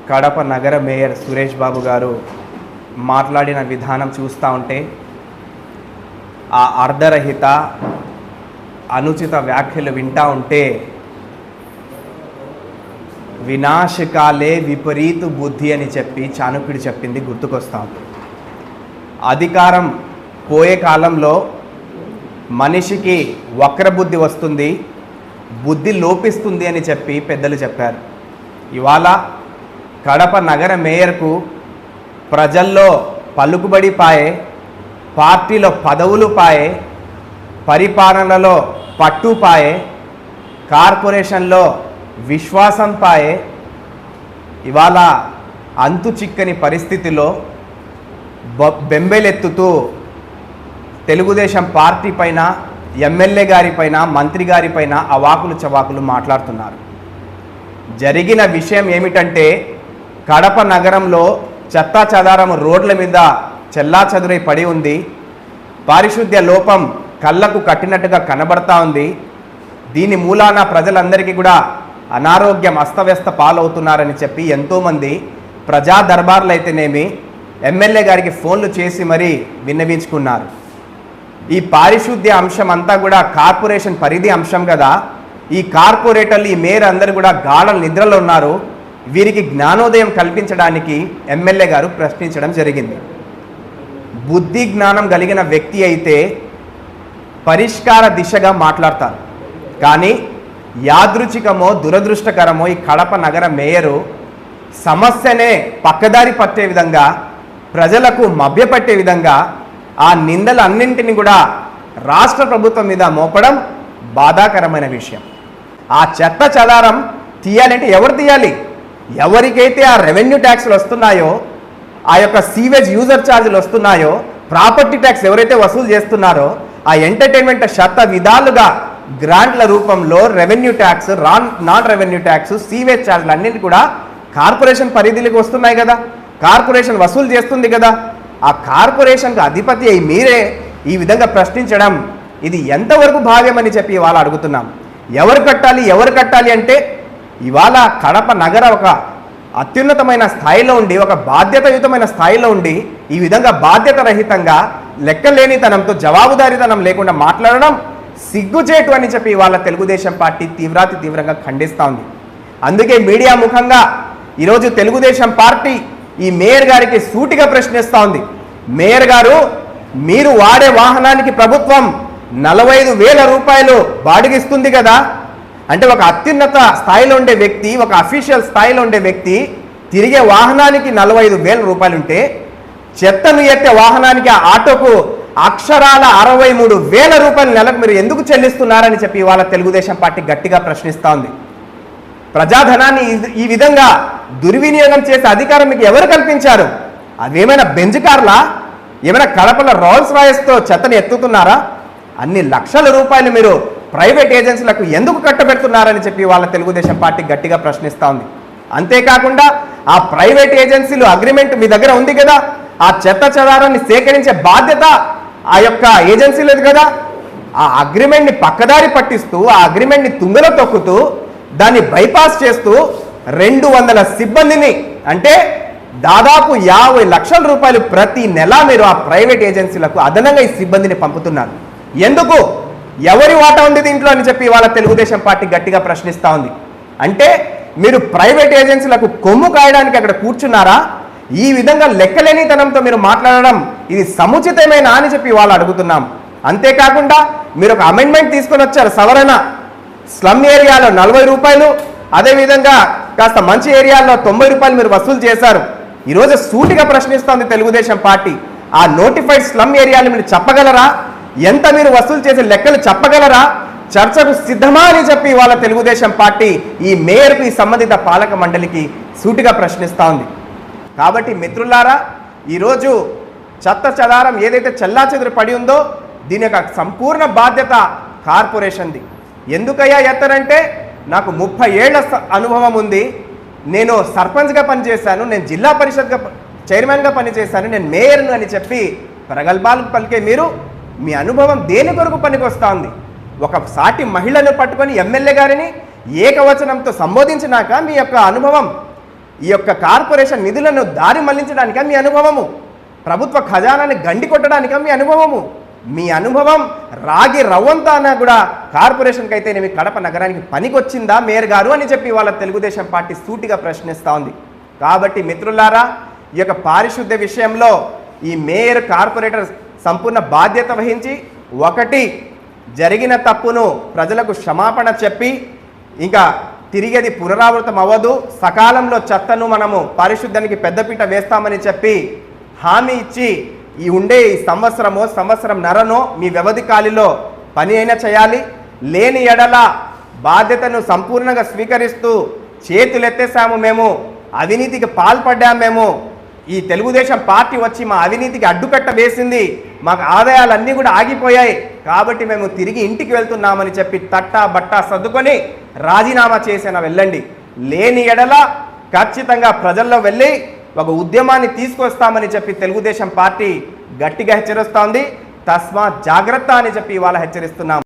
కడప నగర మేయర్ సురేష్ బాబు గారు మాట్లాడిన విధానం చూస్తూ ఉంటే ఆ అర్ధరహిత అనుచిత వ్యాఖ్యలు వింటూ ఉంటే వినాశకాలే విపరీత బుద్ధి అని చెప్పి చాణక్యుడు చెప్పింది గుర్తుకొస్తాం. అధికారం పోయే కాలంలో మనిషికి వక్రబుద్ధి వస్తుంది, బుద్ధి లోపిస్తుంది అని చెప్పి పెద్దలు చెప్పారు. ఇవాళ కడప నగర మేయర్కు ప్రజల్లో పలుకుబడి పాయే, పార్టీలో పదవులు పాయే, పరిపాలనలో పట్టు పాయే, కార్పొరేషన్లో విశ్వాసం పాయే. ఇవాళ అంతు చిక్కని పరిస్థితిలో బెంబేలెత్తుతూ తెలుగుదేశం పార్టీ పైన, ఎమ్మెల్యే గారిపైన, మంత్రి గారిపైన అవాకులు చవాకులు మాట్లాడుతున్నారు. జరిగిన విషయం ఏమిటంటే కడప నగరంలో చెత్తా చెదారం రోడ్ల మీద చెల్లాచెదురై పడి ఉంది. పారిశుద్ధ్య లోపం కళ్ళకు కట్టినట్టుగా కనబడతా ఉంది. దీని మూలాన ప్రజలందరికీ కూడా అనారోగ్యం అస్తవ్యస్త పాలవుతున్నారని చెప్పి ఎంతోమంది ప్రజా దర్బార్లు అయితేనేమి ఎమ్మెల్యే గారికి ఫోన్లు చేసి మరీ విన్నవించుకున్నారు. ఈ పారిశుద్ధ్య అంశం అంతా కూడా కార్పొరేషన్ పరిధి అంశం కదా. ఈ కార్పొరేటర్లు, ఈ మేయర్ అందరూ కూడా గాఢ నిద్రలో ఉన్నారు. వీరికి జ్ఞానోదయం కల్పించడానికి ఎమ్మెల్యే గారు ప్రశ్నించడం జరిగింది. బుద్ధి జ్ఞానం కలిగిన వ్యక్తి అయితే పరిష్కార దిశగా మాట్లాడతారు. కానీ యాదృచ్ఛికమో దురదృష్టకరమో ఈ కడప నగర మేయరు సమస్యనే పక్కదారి పట్టే విధంగా, ప్రజలకు మభ్యపట్టే విధంగా ఆ నిందలన్నింటినీ కూడా రాష్ట్ర ప్రభుత్వం మీద మోపడం బాధాకరమైన విషయం. ఆ చెత్త చెదారం తీయాలంటే ఎవరు తీయాలి? ఎవరికైతే ఆ రెవెన్యూ ట్యాక్స్లు వస్తున్నాయో, ఆ యొక్క సీవేజ్ యూజర్ ఛార్జీలు వస్తున్నాయో, ప్రాపర్టీ ట్యాక్స్ ఎవరైతే వసూలు చేస్తున్నారో, ఆ ఎంటర్టైన్మెంట్ శత విధాలుగా గ్రాంట్ల రూపంలో revenue tax, non revenue tax, sewage ఛార్జీలు అన్నింటి కూడా కార్పొరేషన్ పరిధిలోకి వస్తున్నాయి కదా. కార్పొరేషన్ వసూలు చేస్తుంది కదా. ఆ కార్పొరేషన్కి అధిపతి అయి మీరే ఈ విధంగా ప్రశ్నించడం ఇది ఎంతవరకు భావ్యమని చెప్పి ఇవాళ అడుగుతున్నాం. ఎవరు కట్టాలి అంటే ఇవాళ కడప నగర ఒక అత్యున్నతమైన స్థాయిలో ఉండి, ఒక బాధ్యతాయుతమైన స్థాయిలో ఉండి ఈ విధంగా బాధ్యత రహితంగా, లెక్కలేనితనంతో, జవాబుదారీతనం లేకుండా మాట్లాడడం సిగ్గుచేటు అని చెప్పి ఇవాళ తెలుగుదేశం పార్టీ తీవ్రంగా ఖండిస్తూ ఉంది. అందుకే మీడియా ముఖంగా ఈరోజు తెలుగుదేశం పార్టీ ఈ మేయర్ గారికి సూటిగా ప్రశ్నిస్తూ ఉంది. మేయర్ గారు, మీరు వాడే వాహనానికి ప్రభుత్వం 45,000 రూపాయలు బాడిగిస్తుంది కదా. అంటే ఒక అత్యున్నత స్థాయిలో ఉండే వ్యక్తి, ఒక అఫీషియల్ స్థాయిలో ఉండే వ్యక్తి తిరిగే వాహనానికి 45,000 రూపాయలు ఉంటే, చెత్తను ఎత్తే వాహనానికి ఆ ఆటోకు అక్షరాల 63,000 రూపాయలు నెలకు మీరు ఎందుకు చెల్లిస్తున్నారని చెప్పి ఇవాళ తెలుగుదేశం పార్టీ గట్టిగా ప్రశ్నిస్తూ ఉంది. ప్రజాధనాన్ని ఈ విధంగా దుర్వినియోగం చేసే అధికారం మీకు ఎవరు కల్పించారు? అవేమైనా బెంజ్ కార్లా? ఏమైనా కడపలో రోల్స్ రాయస్తో చెత్తని ఎత్తుతున్నారా? అన్ని లక్షల రూపాయలు మీరు ప్రైవేట్ ఏజెన్సీలకు ఎందుకు కట్టబెడుతున్నారని చెప్పి వాళ్ళ తెలుగుదేశం పార్టీ గట్టిగా ప్రశ్నిస్తూ ఉంది. అంతేకాకుండా ఆ ప్రైవేట్ ఏజెన్సీలు అగ్రిమెంట్ మీ దగ్గర ఉంది కదా. ఆ చెత్త చెదారాన్ని సేకరించే బాధ్యత ఆ యొక్క ఏజెన్సీలేదు కదా. ఆ అగ్రిమెంట్ని పక్కదారి పట్టిస్తూ, ఆ అగ్రిమెంట్ని తుంగలో తొక్కుతూ, దాన్ని బైపాస్ చేస్తూ 200 సిబ్బందిని, అంటే దాదాపు 50 లక్షల రూపాయలు ప్రతి నెల మీరు ఆ ప్రైవేట్ ఏజెన్సీలకు అదనంగా ఈ సిబ్బందిని పంపుతున్నారు. ఎందుకు? ఎవరి వాటా ఉంది దీంట్లో అని చెప్పి ఇవాళ తెలుగుదేశం పార్టీ గట్టిగా ప్రశ్నిస్తూ ఉంది. అంటే మీరు ప్రైవేట్ ఏజెన్సీలకు కొమ్ము కాయడానికి అక్కడ కూర్చున్నారా? ఈ విధంగా లెక్కలేనితనంతో మీరు మాట్లాడడం ఇది సముచితమేనా అని చెప్పి ఇవాళ అడుగుతున్నాం. అంతేకాకుండా మీరు ఒక అమెండ్మెంట్ తీసుకొని వచ్చారు, సవరణ. స్లమ్ ఏరియాలో 40 రూపాయలు, అదేవిధంగా కాస్త మంచి ఏరియాల్లో 90 రూపాయలు మీరు వసూలు చేశారు. ఈరోజు సూటిగా ప్రశ్నిస్తోంది తెలుగుదేశం పార్టీ. ఆ నోటిఫైడ్ స్లమ్ ఏరియాలు మీరు చెప్పగలరా? ఎంత మీరు వసూలు చేసే లెక్కలు చెప్పగలరా? చర్చకు సిద్ధమా అని చెప్పి ఇవాళ తెలుగుదేశం పార్టీ ఈ మేయర్కు, ఈ సంబంధిత పాలక మండలికి సూటిగా ప్రశ్నిస్తూ ఉంది. కాబట్టి మిత్రులారా, ఈరోజు చెత్త చెదారం ఏదైతే చెల్లాచెదురు పడి ఉందో దీని యొక్క సంపూర్ణ బాధ్యత కార్పొరేషన్ది. ఎందుకయ్యా ఎత్తరంటే, నాకు 30 ఏళ్ల అనుభవం ఉంది. నేను సర్పంచ్గా పనిచేశాను, నేను జిల్లా పరిషత్గా చైర్మన్గా పనిచేశాను, నేను మేయర్ను అని చెప్పి ప్రగల్భాలు పలికే మీరు మీ అనుభవం దేని కొరకు పనికొస్తా ఉంది? ఒక సాటి మహిళను పట్టుకొని ఎమ్మెల్యే గారిని ఏకవచనంతో సంబోధించినాక మీ యొక్క అనుభవం ఈ యొక్క కార్పొరేషన్ నిధులను దారి మళ్లించడానికా మీ అనుభవము? ప్రభుత్వ ఖజానాన్ని గండి కొట్టడానికా మీ అనుభవము? మీ అనుభవం రాగి రవ్వంతా అన్నా కూడా కార్పొరేషన్కి అయితేనేమి కడప నగరానికి పనికొచ్చిందా మేయర్ గారు అని చెప్పి వాళ్ళ తెలుగుదేశం పార్టీ సూటిగా ప్రశ్నిస్తూ ఉంది. కాబట్టి మిత్రులారా, ఈ యొక్క పారిశుద్ధ్య విషయంలో ఈ మేయర్ కార్పొరేటర్ సంపూర్ణ బాధ్యత వహించి ఒకటి జరిగిన తప్పును ప్రజలకు క్షమాపణ చెప్పి ఇంకా తిరిగి అది పునరావృతం అవ్వదు, సకాలంలో చెత్తను మనము పారిశుద్ధ్యానికి పెద్దపీట వేస్తామని చెప్పి హామీ ఇచ్చి ఈ సంవత్సరంన్నరనో మీ వ్యవధి కాలిలో పని అయినా చేయాలి. లేని ఎడల బాధ్యతను సంపూర్ణంగా స్వీకరిస్తూ చేతులెత్తేసాము, మేము అవినీతికి పాల్పడ్డాము, మేము ఈ తెలుగుదేశం పార్టీ వచ్చి మా అవినీతికి అడ్డుకట్ట వేసింది, మాకు ఆదాయాలన్నీ కూడా ఆగిపోయాయి, కాబట్టి మేము తిరిగి ఇంటికి వెళ్తున్నామని చెప్పి తట్టా బట్టా సర్దుకొని రాజీనామా చేసిన వెళ్ళండి. లేని ఎడల ఖచ్చితంగా ప్రజల్లో వెళ్ళి ఒక ఉద్యమాన్ని తీసుకొస్తామని చెప్పి తెలుగుదేశం పార్టీ గట్టిగా హెచ్చరిస్తోంది. తస్మాత్ జాగ్రత్త అని చెప్పి ఇవాళ హెచ్చరిస్తున్నాం.